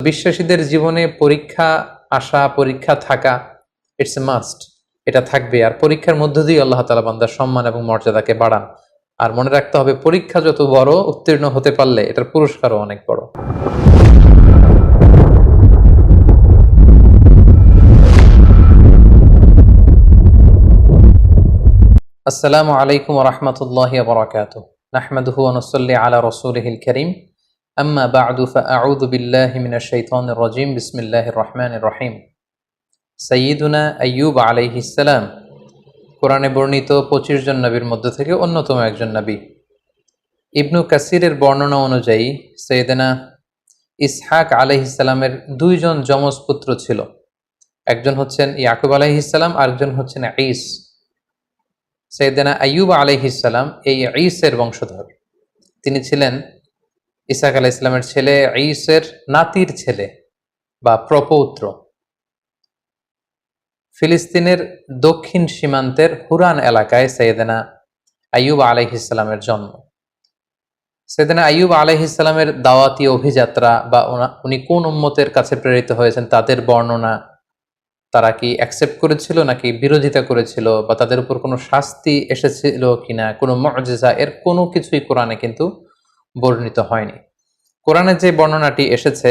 বিশ্বাসীদের জীবনে পরীক্ষা আসা, পরীক্ষা থাকা, ইটস এ মাস্ট। এটা থাকবে। আর পরীক্ষার মধ্য দিয়ে আল্লাহ তাআলা বান্দার সম্মান এবং মর্যাদাকে বাড়ান। আর মনে রাখতে হবে, পরীক্ষা যত বড়, উত্তীর্ণ হতে পারলে এটার পুরস্কারও অনেক বড়। আসসালামু আলাইকুম ওয়া রাহমাতুল্লাহি ওয়া বারাকাতুহু। নাহমাদুহু ওয়া নুসাল্লি আলা রাসূলিহিল কারীম। আম্মা বা'দু ফাআউযু বিল্লাহি মিনাশ শাইতানির রাজীম। বিসমিল্লাহির রহমানির রহিম। সাইয়্যিদুনা আইয়ুব আলাইহিস সালাম কোরআনে বর্ণিত 25 জন নবীর মধ্য থেকে অন্যতম একজন নবী। ইবনু কাসিরের বর্ণনা অনুযায়ী সাইয়েদনা ইসহাক আলাইহিস সালামের 2 জন যমজ পুত্র ছিল। একজন হচ্ছেন ইয়াকুব আলাইহিস সালাম, আরেকজন হচ্ছেন ঈস। সাইয়েদনা আইয়ুব আলাইহিস সালাম এই ঈসের বংশধর। তিনি ছিলেন ইসহাক আলাইহিস সালামের ছেলে, ঈসের নাতির ছেলে বা প্রপৌত্র। ফিলিস্তিনের দক্ষিণ সীমান্তের হুরান এলাকায় সাইয়েদনা আইয়ুব আলাইহিস সালামের জন্ম। সাইয়েদনা আইয়ুব আলাইহিস সালামের দাওয়াতি অভিযাত্রা বা উনি কোন উম্মতের কাছে প্রেরিত হয়েছেন তাদের বর্ণনা, তারা কি অ্যাকসেপ্ট করেছিল নাকি বিরোধিতা করেছিল, বা তাদের উপর কোনো শাস্তি এসেছিল কিনা, কোনো মুআজিজা, এর কোনো কিছুই কোরআনে কিন্তু বর্ণিত হয়নি। কোরআনে যে বর্ণনাটি এসেছে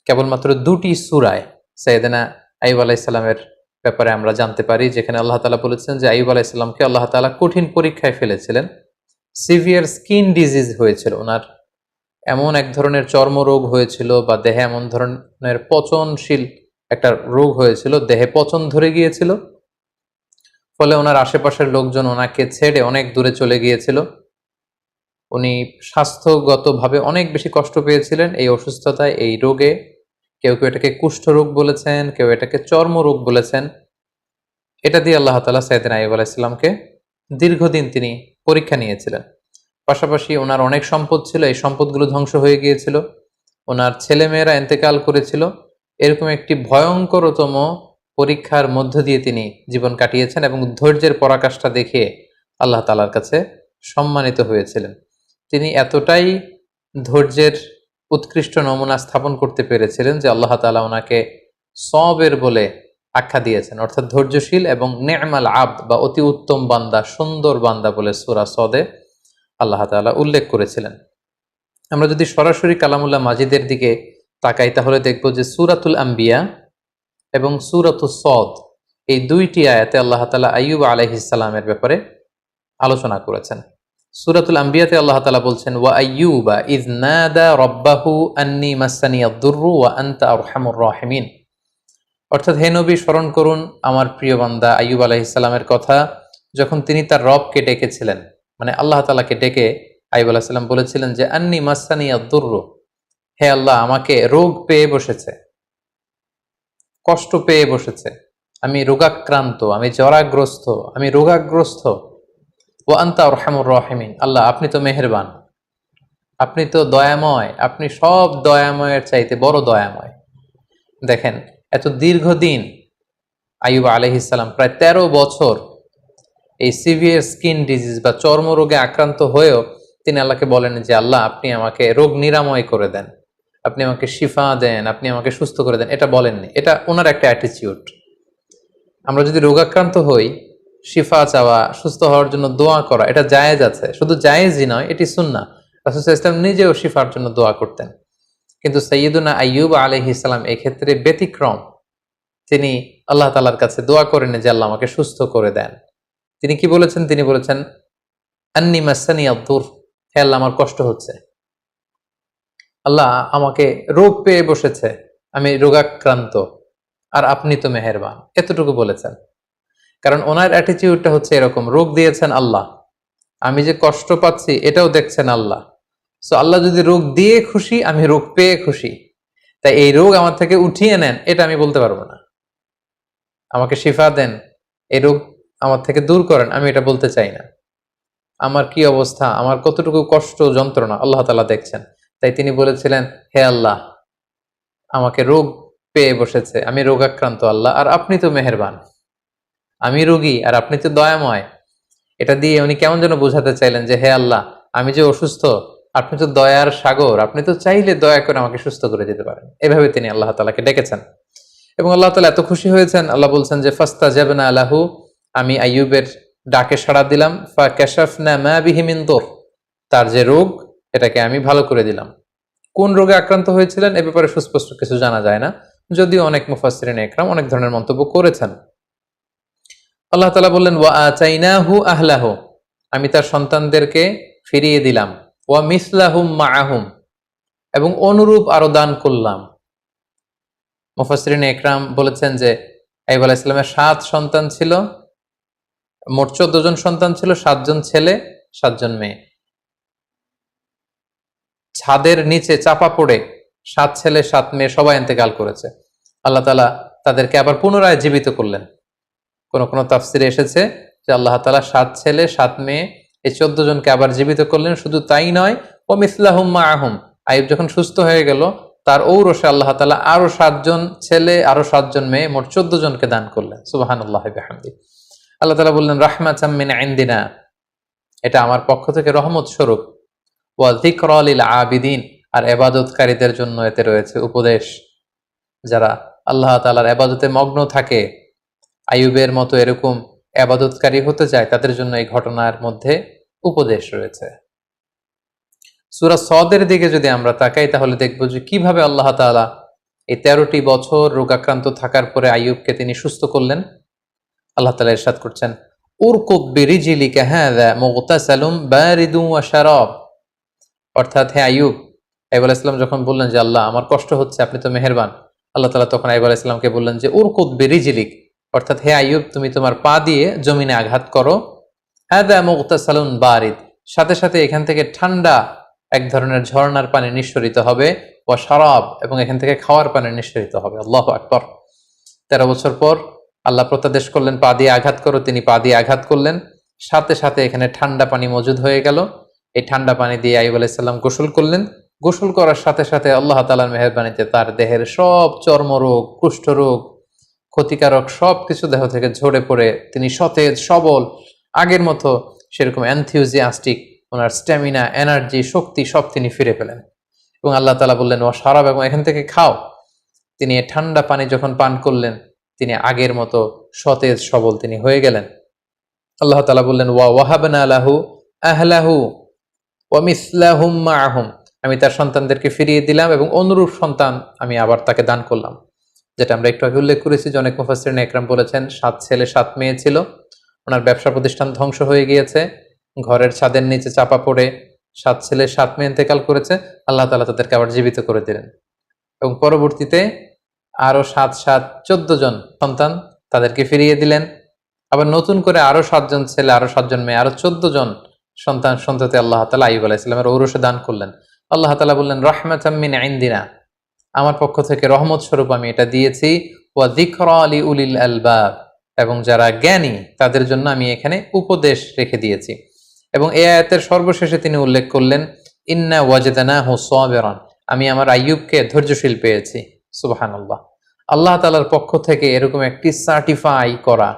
কেবলমাত্র 2টি সূরায় সাইয়েদনা আইয়ুব আলাইহিস সালামের ব্যাপারে আমরা জানতে পারি, যেখানে আল্লাহ তাআলা বলেছেন যে আইয়ুব আলাইহিস সালামকে আল্লাহ তাআলা কঠিন পরীক্ষায় ফেলেছিলেন। সিভিয়ার স্কিন ডিজিজ হয়েছিল, ওনার এমন এক ধরনের চর্মরোগ হয়েছিল বা দেহে এমন ধরনের পচনশীল একটা রোগ হয়েছিল, দেহে পচন ধরে গিয়েছিল, ফলে ওনার আশেপাশের লোকজন ওনাকে ছেড়ে অনেক দূরে চলে গিয়েছিল। উনি স্বাস্থ্যগতভাবে অনেক বেশি কষ্ট পেয়েছিলেন এই অসুস্থতায়, এই রোগে। কেউ কেউ এটাকে কুষ্ঠরোগ বলেছেন, কেউ এটাকে চর্মরোগ বলেছেন। এটা দিয়ে আল্লাহ তাআলা সাইয়েদনা আইয়ুব আলাইহিস সালামকে দীর্ঘদিন তিনি পরীক্ষা নিয়েছিলেন। পাশাপাশি ওনার অনেক সম্পদ ছিল, এই সম্পদগুলো ধ্বংস হয়ে গিয়েছিল, ওনার ছেলেমেয়েরা ইন্তেকাল করেছিল। এরকম একটি ভয়ঙ্করতম পরীক্ষার মধ্য দিয়ে তিনি জীবন কাটিয়েছেন এবং ধৈর্যের পরাকাষ্ঠা দেখিয়ে আল্লাহ তাআলার কাছে সম্মানিত হয়েছিলেন। তিনি এতটাই ধৈর্যের উৎকৃষ্ট নমুনা স্থাপন করতে পেরেছিলেন যে আল্লাহ তাআলা ওনাকে সবের বলে আখ্যা দিয়েছেন, অর্থাৎ ধৈর্যশীল এবং নে'মাল আবদ বা অতি উত্তম বান্দা, সুন্দর বান্দা বলে সূরা সদে আল্লাহ তাআলা উল্লেখ করেছিলেন। আমরা যদি সরাসরি কালামুল্লাহ মাজিদের দিকে তাকাই তাহলে দেখব যে সূরাতুল আম্বিয়া এবং সূরাতুস সদ, এই 2টি আয়াতে আল্লাহ তাআলা আইয়ুব আলাইহিস সালামের ব্যাপারে আলোচনা করেছেন। সূরাতুল আম্বিয়াতে আল্লাহ তাআলা বলছেন, ওয়া আইয়ুবা ইয নাদা রাব্বাহু আন্নী মাসসানিয়াদ দুররু ওয়া আনতা আরহামুর রাহিমিন। অর্থাৎ হে নবী, স্মরণ করুন আমার প্রিয় বান্দা আইয়ুব আলাইহিস সালামের কথা, যখন তিনি তার রবকে ডেকেছিলেন, মানে আল্লাহ তাআলাকে ডেকে আইয়ুব আলাইহিস সালাম বলেছিলেন যে আন্নী মাসসানিয়াদ দুররু, হে আল্লাহ, আমাকে রোগ পেয়ে বসেছে, কষ্ট পেয়ে বসেছে, আমি রোগাক্রান্ত, আমি জরাগ্রস্ত, আমি রোগাগ্রস্ত। ওয়া আনতা আরহামুর রাহিমিন, আল্লাহ আপনি তো মেহেরবান, আপনি তো দয়াময়, আপনি সব দয়াময়ের চাইতে বড় দয়াময়। দেখেন, এত দীর্ঘদিন আইয়ুব আলাইহিস সালাম প্রায় 13 বছর এই সিভিয়ার স্কিন ডিজিজ বা চর্মরোগে আক্রান্ত হয়েও তিনি আল্লাহকে বলেন যে আল্লাহ আপনি আমাকে রোগ নিরাময় করে দেন, আপনি আমাকে শিফা দেন, আপনি আমাকে সুস্থ করে দেন। এটা বলেননি, এটা ওনার একটা অ্যাটিটিউড। আমরা যদি রোগাক্রান্ত হই, শিফা চাওয়া, সুস্থ হওয়ার জন্য দোয়া করা, এটা জায়েজ আছে। শুধু জায়েজই নয়, এটি সুন্নাহ। রাসূল সাল্লাল্লাহু আলাইহি ওয়াসাল্লাম নিজেও শিফার জন্য দোয়া করতেন। কিন্তু সাইয়্যিদুনা আইয়ুব আলাইহিস সালাম এক্ষেত্রে ব্যতিক্রম। তিনি আল্লাহ তাআলার কাছে দোয়া করেন যে আল্লাহ আমাকে সুস্থ করে দেন। তিনি কি বলেছেন? তিনি বলেছেন আন্নী মাসসানিয়াদ দুর, হে আল্লাহ আমার কষ্ট হচ্ছে, আল্লাহ আমাকে রোগ পেয়ে বসেছে, আমি রোগাক্রান্ত, আর আপনি তো মেহেরবান। এতটুকু বলেছেন। কারণ ওনার অ্যাটিটিউডটা হচ্ছে এরকম, রোগ দিয়েছেন আল্লাহ, আমি যে কষ্ট পাচ্ছি এটাও দেখছেন আল্লাহ। সো আল্লাহ যদি রোগ দিয়ে খুশি, আমি রোগ পেয়ে খুশি। তাই এই রোগ আমার থেকে উঠিয়ে নেন, এটা আমি বলতে পারবো না। আমাকে শিফা দেন, এই রোগ আমার থেকে দূর করেন, আমি এটা বলতে চাই না। আমার কি অবস্থা, আমার কতটুকু কষ্ট যন্ত্রণা আল্লাহ তাআলা দেখছেন। তাই তিনি বলেছিলেন, হে আল্লাহ আমাকে রোগ পেয়ে বসেছে, আমি রোগাক্রান্ত আল্লাহ, আর আপনি তো মেহেরবান, আমি রোগী আর আপনি তো দয়াময়। এটা দিয়ে উনি কেমন যেন বোঝাতে চাইলেন যে হে আল্লাহ, আমি যে অসুস্থ, আপনি তো দয়ার সাগর, আপনি তো চাইলে দয়া করে আমাকে সুস্থ করে দিতে পারেন। এভাবে তিনি আল্লাহ তাআলাকে ডেকেছেন এবং আল্লাহ তাআলা এত খুশি হয়েছেন, আল্লাহ বলছেন যে ফাস্তাজাবনা লাহু, আমি আইয়ুবের ডাকে সাড়া দিলাম, ফাকাশাফনা মা বিহি মিন দুর, তার যে রোগ এটাকে আমি ভালো করে দিলাম। কোন রোগে আক্রান্ত হয়েছিলেন এ ব্যাপারে সুস্পষ্ট কিছু জানা যায় না, যদিও অনেক মুফাসসিরিন ইকরাম অনেক ধরনের মন্তব্য করেছেন। আল্লাহ তাআলা বললেন ওয়া আতাইনাহু আহলাহু, আমি তার সন্তানদেরকে ফিরিয়ে দিলাম, ওয়া মিসলাহুম মাআহুম, এবং অনুরূপ আরো দান করলাম। মুফাসসিরিন ইকরাম বলেছেন যে আইয়ুব আলাইহিস সালামের 7 সন্তান ছিল, মোট 14 জন সন্তান ছিল, 7 জন ছেলে 7 জন মেয়ে। ছাদের নিচে চাপা পড়ে 7 ছেলে 7 মেয়ে সবাই ইন্তেকাল করেছে। আল্লাহ তাআলা তাদেরকে আবার পুনরায় জীবিত করলেন। কোন কোন তাফসিরে এসেছে যে আল্লাহ তাআলা 7 ছেলে 7 মেয়ে এই 14 জনকে আবার জীবিত করলেন। শুধু তাই নয়, ও মিসলাহুম মাআহুম, আইয়ুব যখন সুস্থ হয়ে গেল তার ঔরসে আল্লাহ তাআলা আরো 7 জন ছেলে আরো 7 জন মেয়ে মোট 14 জনকে দান করলেন। সুবহানাল্লাহি বিহামদি। আল্লাহ তাআলা বললেন রাহমাতাম মিন ইনদিনা, এটা আমার পক্ষ থেকে রহমত স্বরূপ, ওয়া যিকরা লিল আবিদিন, আর ইবাদতকারীদের জন্য এতে রয়েছে উপদেশ। যারা আল্লাহ তাআলার ইবাদতে মগ্ন থাকে, আইয়ুবের মতো এরকম ইবাদতকারী হতে চায়, তাদের জন্য এই ঘটনার মধ্যে উপদেশ রয়েছে। সূরা সদের দিকে যদি আমরা তাকাই তাহলে দেখব যে কিভাবে আল্লাহ তাআলা এই 13টি বছর রোগাক্রান্ত থাকার পরে আইয়ুবকে তিনি সুস্থ করলেন। আল্লাহ তাআলা ইরশাদ করছেন উরকুব বিরিজলিকা হাযা মুগতাসালুম বারিদুন ওয়া শারাব, অর্থাৎ হে আইয়ুব, আইয়ুব আলাইহিস সালাম যখন বললেন যে আল্লাহ আমার কষ্ট হচ্ছে, আপনি তো মেহেরবান, আল্লাহ তাআলা তখন আইয়ুব আলাইহিস সালামকে বললেন যে উরকুব বিরিজলিক, অর্থাৎ হে আইয়ুব তুমি তোমার পা দিয়ে জমিনে আঘাত করো, হাযা মুগতাসালুন বারিদ, সাথে সাথে এখান থেকে ঠান্ডা এক ধরনের ঝর্ণার পানি নিঃসরিত হবে, ওয়া শারাব, এবং এখান থেকে খাওয়ার পানি নিঃসরিত হবে। আল্লাহু আকবার। 13 বছর পর আল্লাহ প্রত্যাদেশ করলেন পা দিয়ে আঘাত করো, তিনি পা দিয়ে আঘাত করলেন, সাথে সাথে এখানে ঠান্ডা পানি মজুদ হয়ে গেল। এই ঠান্ডা পানি দিয়ে আইয়ুব আলাইহিস সালাম গোসল করলেন। গোসল করার সাথে সাথে আল্লাহ তাআলার মেহেরবানিতে তার দেহের সব চর্মরোগ, কুষ্ঠরোগ, ক্ষতিকারক সব কিছু দেহ থেকে ঝরে পড়ে তিনি সতেজ সবল, আগের মতো সেরকম এনথিউজিয়াস্টিক, ওনার স্ট্যামিনা, এনার্জি, শক্তি সব তিনি ফিরে পেলেন। এবং আল্লাহ তাআলা বললেন ওয়া শারাব, এবং এখান থেকে খাও। তিনি এই ঠান্ডা পানি যখন পান করলেন তিনি আগের মতো সতেজ সবল তিনি হয়ে গেলেন। আল্লাহ তাআলা বললেন ওয়া ওয়াহাবনা লাহু আহলাহু ওয়া মিসলাহুম মাআহুম, আমি তার সন্তানদেরকে ফিরিয়ে দিলাম এবং অনুরূপ সন্তান আমি আবার তাকে দান করলাম। যেটা আমরা একটু আগে উল্লেখ করেছি যে অনেক মুফাসসিরিন ইকরাম বলেছেন 7 ছেলে 7 মেয়ে ছিল, ওনার ব্যবসা প্রতিষ্ঠান ধ্বংস হয়ে গিয়েছে, ঘরের ছাদের নিচে চাপা পড়ে 7 ছেলে 7 মেয়ে ইন্তেকাল করেছে, আল্লাহ তাআলা তাদেরকে আবার জীবিত করে দিলেন এবং পরবর্তীতে আরো 7 7 14 জন সন্তান তাদেরকে ফিরিয়ে দিলেন। আবার নতুন করে আরো 7 জন ছেলে, আরো 7 জন মেয়ে, আরো 14 জন সন্তান সন্ততি আল্লাহ তাআলা আইয়ুব আলাইহিস সালামের ঔরসে দান করলেন। আল্লাহ তাআলা বললেন রাহমাতাম মিন ইনদিনা, আমার পক্ষ থেকে রহমত স্বরূপ আমি এটা দিয়েছি, ওয়া যিকরা লিউলিল আলবাব, এবং যারা জ্ঞানী তাদের জন্য আমি এখানে উপদেশ রেখে দিয়েছি। এবং এই আয়াতের সর্বশেষে তিনি উল্লেখ করলেন ইন্না ওয়াজদানাহু সাবিরান, আমি আমার আইয়ুবকে ধৈর্যশীল পেয়েছি। সুবহানাল্লাহ। আল্লাহ তাআলার পক্ষ থেকে এরকম একটি সার্টিফাই করা,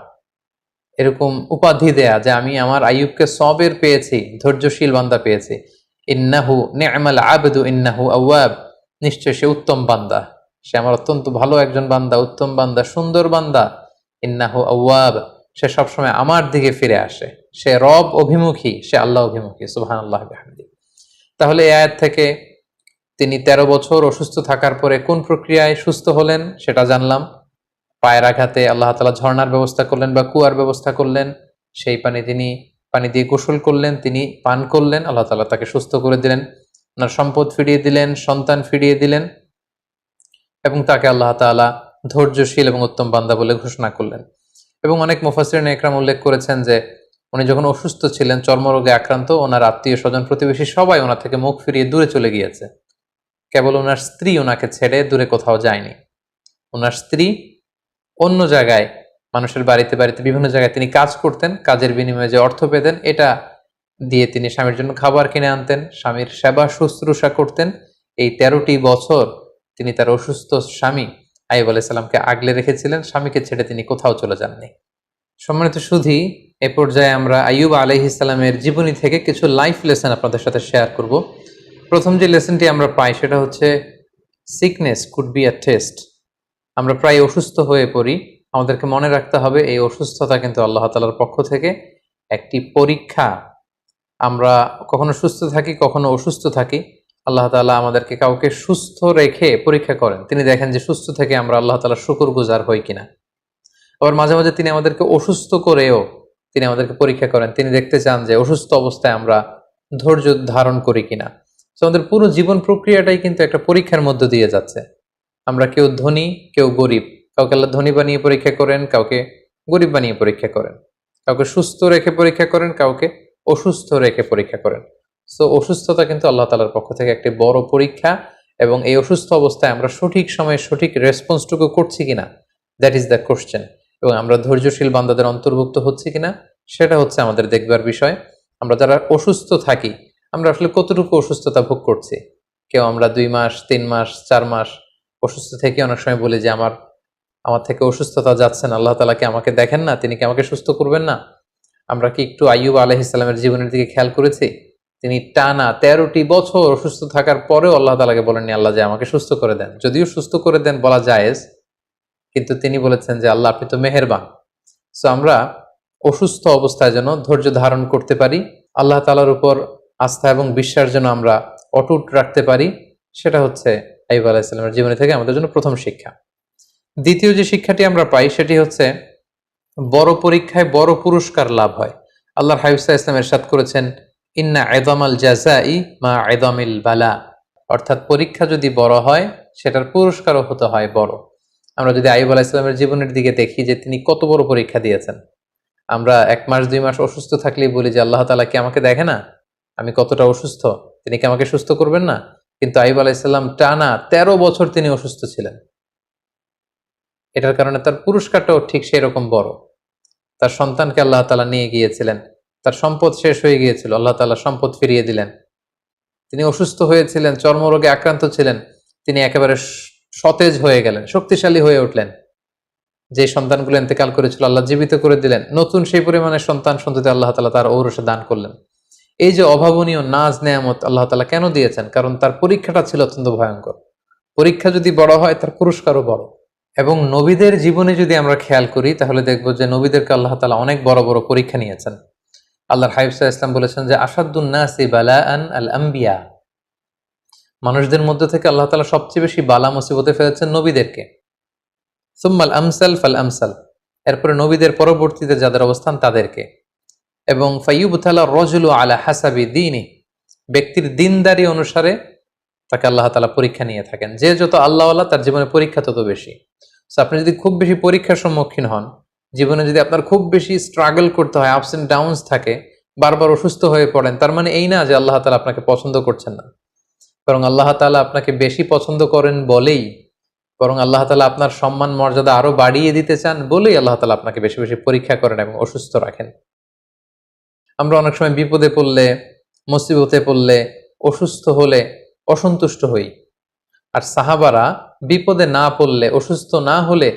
এরকম উপাধি দেয়া যে আমি আমার আইয়ুবকে সবের পেয়েছি, ধৈর্যশীল বান্দা পেয়েছি। ইন্নাহু নি'মাল আবদু ইন্নাহু আওয়াব, নিশ্চয় সে উত্তম বান্দা, সে আমার অত্যন্ত ভালো একজন বান্দা, উত্তম বান্দা, সুন্দর বান্দা। ইন্নাহু আওয়াব, সে সবসময় আমার দিকে ফিরে আসে, সে রব অভিমুখী, সে আল্লাহ অভিমুখী। সুবহানাল্লাহ বিহামদি। তাহলে এই আয়াত থেকে তিনি 13 বছর অসুস্থ থাকার পরে কোন প্রক্রিয়ায় সুস্থ হলেন সেটা জানলাম। পায়ের আঘাতে আল্লাহ তাআলা ঝর্ণার ব্যবস্থা করলেন বা কুয়ার ব্যবস্থা করলেন, সেই পানি তিনি পানি দিয়ে গোসল করলেন, তিনি পান করলেন, আল্লাহ তাআলা তাকে সুস্থ করে দিলেন, ওনার সম্পদ ফিরিয়ে দিলেন, সন্তান ফিরিয়ে দিলেন, এবং তাকে আল্লাহ তাআলা ধৈর্যশীল এবং উত্তম বান্দা বলে ঘোষণা করলেন। এবং অনেক মুফাসসিরিন ইকরাম উল্লেখ করেছেন যে উনি যখন অসুস্থ ছিলেন, চর্মরোগে আক্রান্ত, ওনার আত্মীয় স্বজন প্রতিবেশী সবাই ওনার থেকে মুখ ফিরিয়ে দূরে চলে গিয়েছে, কেবল ওনার স্ত্রী ওনাকে ছেড়ে দূরে কোথাও যায়নি। ওনার স্ত্রী অন্য জায়গায়, মানুষের বাড়িতে বাড়িতে বিভিন্ন জায়গায় তিনি কাজ করতেন, কাজের বিনিময়ে যে অর্থ পেতেন এটা দিয়ে তিনি স্বামীর জন্য খাবার কিনে আনতেন, স্বামীর সেবা শুশ্রূষা করতেন। এই 13টি বছর তিনি তার অসুস্থ স্বামী আইয়ুব আলাইহিস সালামকে আগলে রেখেছিলেন, স্বামীকে ছেড়ে তিনি কোথাও চলে যাননি। সম্মানিত সুধী, এ পর্যায়ে আমরা আইয়ুব আলাইহিস সালামের জীবনী থেকে কিছু লাইফ লেসন আপনাদের সাথে শেয়ার করব। প্রথম যে লেসনটি আমরা পাই সেটা হচ্ছে sickness could be a test. আমরা প্রায় অসুস্থ হয়ে পড়ি, আমাদেরকে মনে রাখতে হবে এই অসুস্থতা কিন্তু আল্লাহ তাআলার পক্ষ থেকে একটি পরীক্ষা। আমরা কখনো সুস্থ থাকি, কখনো অসুস্থ থাকি। আল্লাহ তাআলা আমাদেরকে কাউকে সুস্থ রেখে পরীক্ষা করেন, তিনি দেখেন যে সুস্থ থেকে আমরা আল্লাহ তাআলার শুকরগুজার হই কিনা। আবার মাঝে মাঝে তিনি আমাদেরকে অসুস্থ করেও তিনি আমাদেরকে পরীক্ষা করেন, তিনি দেখতে চান যে অসুস্থ অবস্থায় আমরা ধৈর্য ধারণ করি কিনা। তো আমাদের পুরো জীবন প্রক্রিয়াটাই কিন্তু একটা পরীক্ষার মধ্য দিয়ে যাচ্ছে। আমরা কেউ ধনী, কেউ গরিব, কাউকে আল্লাহ ধনী বানিয়ে পরীক্ষা করেন, কাউকে গরিব বানিয়ে পরীক্ষা করেন, কাউকে সুস্থ রেখে পরীক্ষা করেন, কাউকে অসুস্থ রেখে পরীক্ষা করেন। সো অসুস্থতা কিন্তু আল্লাহ তাআলার পক্ষ থেকে একটি বড় পরীক্ষা, এবং এই অসুস্থ অবস্থায় আমরা সঠিক সময়ে সঠিক রেসপন্সটুকু করছি কিনা, দ্যাট ইজ দ্য কোশ্চেন। এবং আমরা ধৈর্যশীল বান্দাদের অন্তর্ভুক্ত হচ্ছি কিনা সেটা হচ্ছে আমাদের দেখবার বিষয়। আমরা যারা অসুস্থ থাকি, আমরা আসলে কতটুকু অসুস্থতা ভোগ করছি। কেউ আমরা 2 মাস, 3 মাস, 4 মাস অসুস্থ থেকে অনেক সময় বলি যে আমার থেকে অসুস্থতা যাচ্ছে না, আল্লাহ তাআলা কি আমাকে দেখেন না, তিনি কি আমাকে সুস্থ করবেন না? আমরা কি একটু আইয়ুব আলাইহিস সালামের জীবনের দিকে খেয়াল করেছি? তিনি টানা 13টি বছর অসুস্থ থাকার পরেও আল্লাহ তাআলাকে বলেননি আল্লাহ যে আমাকে সুস্থ করে দেন। যদিও সুস্থ করে দেন বলা জায়েজ, কিন্তু তিনি বলেছেন যে আল্লাহ আপনি তো মেহেরবান। সো আমরা অসুস্থ অবস্থায় যেন ধৈর্য ধারণ করতে পারি, আল্লাহ তাআলার উপর আস্থা এবং বিশ্বাস যেন আমরা অটুট রাখতে পারি, সেটা হচ্ছে আইয়ুব আলাইহিস সালামের জীবনী থেকে আমাদের জন্য প্রথম শিক্ষা। দ্বিতীয় যে শিক্ষাটি আমরা পাই সেটি হচ্ছে বড় পরীক্ষায় বড় পুরস্কার লাভ হয়। আল্লাহর হাবিব সাল্লাল্লাহু আলাইহি ওয়াসাল্লাম ইরশাদ করেছেন, ইন্না ইযামাল জাযাই মা ইযামিল বালা। অর্থাৎ পরীক্ষা যদি বড় হয় সেটার পুরস্কারও হতে হয় বড়। আমরা যদি আইয়ুব আলাইহিস সালামের জীবনের দিকে দেখি যে তিনি কত বড় পরীক্ষা দিয়েছেন। আমরা 1 মাস 2 মাস অসুস্থ থাকলেই বলি যে আল্লাহ তাআলা কি আমাকে দেখে না, আমি কতটা অসুস্থ, তিনি কি আমাকে সুস্থ করবেন না? কিন্তু আইয়ুব আলাইহিস সালাম টানা 13 বছর তিনি অসুস্থ ছিলেন। এটার কারণে তার পুরস্কারটাও ঠিক সেই রকম বড়। তার সন্তানকে আল্লাহ তাআলা নিয়ে গিয়েছিলেন, তার সম্পদ শেষ হয়ে গিয়েছিল, আল্লাহ তাআলা সম্পদ ফিরিয়ে দিলেন। তিনি অসুস্থ হয়েছিলেন, চর্মরোগে আক্রান্ত ছিলেন, তিনি একেবারে সতেজ হয়ে গেলেন, শক্তিশালী হয়ে উঠলেন। যে সন্তানগুলো ইন্তেকাল করেছিল আল্লাহ জীবিত করে দিলেন, নতুন সেই পরিমাণের সন্তান সন্ততি আল্লাহ তাআলা তার ঔরসে দান করলেন। এই যে অভাবনীয় নাজ নেয়ামত আল্লাহ তাআলা কেন দিয়েছেন? কারণ তার পরীক্ষাটা ছিল অত্যন্ত ভয়ঙ্কর। পরীক্ষা যদি বড় হয় তার পুরস্কারও বড়। এবং নবীদের জীবনে যদি আমরা খেয়াল করি তাহলে দেখব যে নবীদেরকে আল্লাহ তাআলা অনেক বড় বড় পরীক্ষা নিয়েছেন। আল্লাহর হাবিব সাল্লাল্লাহু আলাইহি ওয়াসাল্লাম বলেছেন যে আশাদ্দুন নাসি বালাআন আল আম্বিয়া। মানুষদের মধ্যে থেকে আল্লাহ তাআলা সবচেয়ে বেশি বালা মুসিবতে ফেলেছেন নবীদেরকে। সুম্মাল আমসাল ফাল আমসাল, এরপরে নবীদের পরবর্তীতে যাদের অবস্থান তাদেরকে। এবং ফাইয়ুবতালা রাজুলু আলা হাসাবি দীনি, ব্যক্তির দিনদারি অনুসারে তাকে আল্লাহ তাআলা পরীক্ষা নিয়ে থাকেন। যে যত আল্লাহওয়ালা তার জীবনে পরীক্ষা তত বেশি। সো আপনি যদি খুব বেশি পরীক্ষার সম্মুখীন হন, জীবনে যদি আপনার খুব বেশি স্ট্রাগল করতে হয়, আপস এন্ড ডাউনস থাকে, বারবার অসুস্থ হয়ে পড়েন, তার মানে এই না যে আল্লাহ তাআলা আপনাকে পছন্দ করছেন না, বরং আল্লাহ তাআলা আপনাকে বেশি পছন্দ করেন বলেই, বরং আল্লাহ তাআলা আপনার সম্মান মর্যাদা আরো বাড়িয়ে দিতে চান বলেই আল্লাহ তাআলা আপনাকে বেশি বেশি পরীক্ষা করেন এবং অসুস্থ রাখেন। আমরা অনেক সময় বিপদে পড়লে, মুসিবতে পড়লে, অসুস্থ হলে অসন্তুষ্ট হই। আর সাহাবারা বিপদে না পড়লে, অসুস্থ না হলে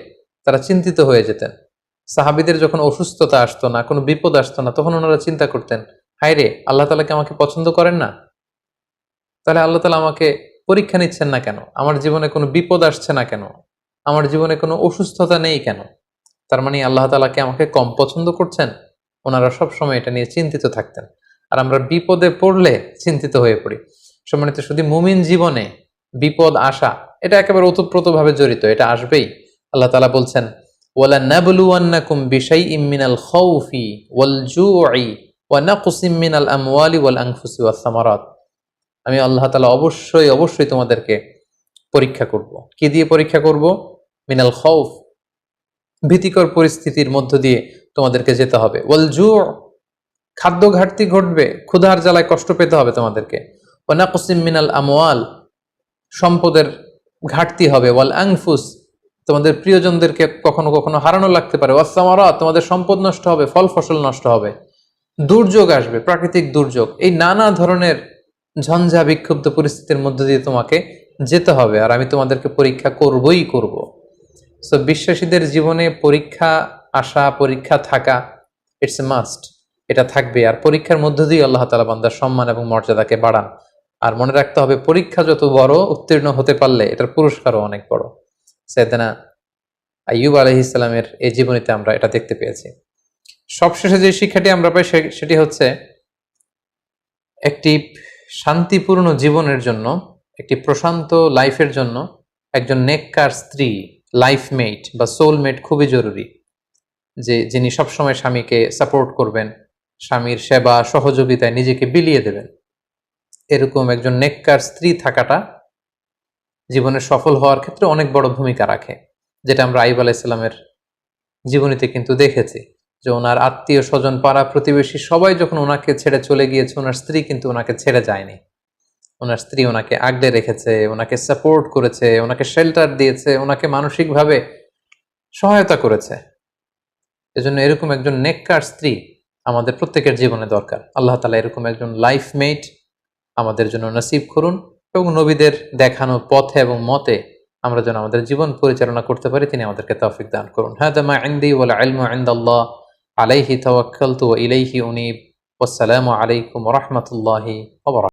তারা চিন্তিত হয়ে যেতেন। সাহাবীদের যখন অসুস্থতা আসতো না, কোনো বিপদ আসতো না, তখন ওনারা চিন্তা করতেন, হায় রে, আল্লাহ তাআলা কি আমাকে পছন্দ করেন না? তাহলে আল্লাহ তাআলা আমাকে পরীক্ষা নিচ্ছেন না কেন? আমার জীবনে কোনো বিপদ আসছে না কেন? আমার জীবনে কোনো অসুস্থতা নেই কেন? তার মানে আল্লাহ তাআলা কি আমাকে কম পছন্দ করছেন? ওনারা সবসময় এটা নিয়ে চিন্তিত থাকতেন। আর আমরা বিপদে পড়লে চিন্তিত হয়ে পড়ি। সম্মানিত শুধু মুমিন জীবনে বিপদ আসা এটা একেবারে ওতপ্রোতভাবে জড়িত, এটা আসবেই। আল্লাহ তাআলা বলছেন, ওয়ালা নাবলুওয়ান্নাকুম বিশাইইম মিনাল খাউফি ওয়াল জুই ওয়া নাকসিম মিনাল আমওয়ালি ওয়াল আনফুসি ওয়াস সামারাত। আমি আল্লাহ তাআলা অবশ্যই অবশ্যই তোমাদেরকে পরীক্ষা করব। কি দিয়ে পরীক্ষা করব? মিনাল খাউফ, ভীতিকর পরিস্থিতির মধ্য দিয়ে তোমাদেরকে যেতে হবে। ওয়াল জু, খাদ্য ঘাটতি ঘটবে, ক্ষুধার জ্বালায় কষ্ট পেতে হবে তোমাদেরকে। ওয়া নাকসিম মিনাল আমওয়াল, সম্পদের ঘাটতি হবে। ওয়াল আনফুস, তোমাদের প্রিয়জনদেরকে কখনো কখনো হারানো লাগতে পারে। ওয়াস সামারাত, তোমাদের সম্পদ নষ্ট হবে, ফল ফসল নষ্ট হবে, দুর্যোগ আসবে, প্রাকৃতিক দুর্যোগ। এই নানা ধরনের ঝঞ্ঝা বিক্ষুব্ধ পরিস্থিতির মধ্য দিয়ে তোমাকে যেতে হবে, আর আমি তোমাদেরকে পরীক্ষা করবই করব। সো বিশ্বাসীদের জীবনে পরীক্ষা আসা, পরীক্ষা থাকা, ইটস এ মাস্ট, এটা থাকবে। আর পরীক্ষার মধ্য দিয়ে আল্লাহ তাআলা বান্দার সম্মান এবং মর্যাদাকে বাড়ান। আর মনে রাখতে হবে, পরীক্ষা যত বড়, উত্তীর্ণ হতে পারলে এটার পুরস্কারও অনেক বড়। সাইয়েদনা আইয়ুব আলাইহিস সালামের এই জীবনীতে আমরা এটা দেখতে পেয়েছি। সবশেষে যে শিক্ষাটি আমরা পাই সেটি হচ্ছে, একটি শান্তিপূর্ণ জীবনের জন্য, একটি প্রশান্ত লাইফের জন্য একজন নেককার স্ত্রী, লাইফমেট বা সোলমেট খুবই জরুরি। যিনি সবসময় স্বামীকে সাপোর্ট করবেন, স্বামীর সেবা সহযোগিতায় নিজেকে বিলিয়ে দেবেন, এরকম একজন নেককার স্ত্রী থাকাটা জীবনে সফল হওয়ার ক্ষেত্রে অনেক বড় ভূমিকা রাখে। যেটা আমরা আইয়ুব আলাইহিস সালামের জীবনীতে কিন্তু দেখেছি, যে ওনার আত্মীয় স্বজন, পাড়া প্রতিবেশী সবাই যখন ওনাকে ছেড়ে চলে গিয়েছে, ওনার স্ত্রী কিন্তু ওনাকে ছেড়ে যায়নি। ওনার স্ত্রী ওনাকে আগলে রেখেছে, ওনাকে সাপোর্ট করেছে, ওনাকে শেল্টার দিয়েছে, ওনাকে মানসিকভাবে সহায়তা করেছে। এজন্য এরকম একজন নেককার স্ত্রী আমাদের প্রত্যেকের জীবনে দরকার। আল্লাহ তাআলা এরকম একজন লাইফমেট আমাদের জন্য নসিব করুন, এবং নবীদের দেখানো পথে এবং মতে আমরা যেন আমাদের জীবন পরিচালনা করতে পারি, তিনি আমাদেরকে তৌফিক দান করুন। হাদা মা ইনদি ওয়াল ইলমু ইনদাল্লাহ, আলাইহি তাওয়াক্কালতু ওয়া ইলাইহি উনীব। ওয়াসসালামু আলাইকুম ওয়া রাহমাতুল্লাহি ওয়া বারাকাতুহু।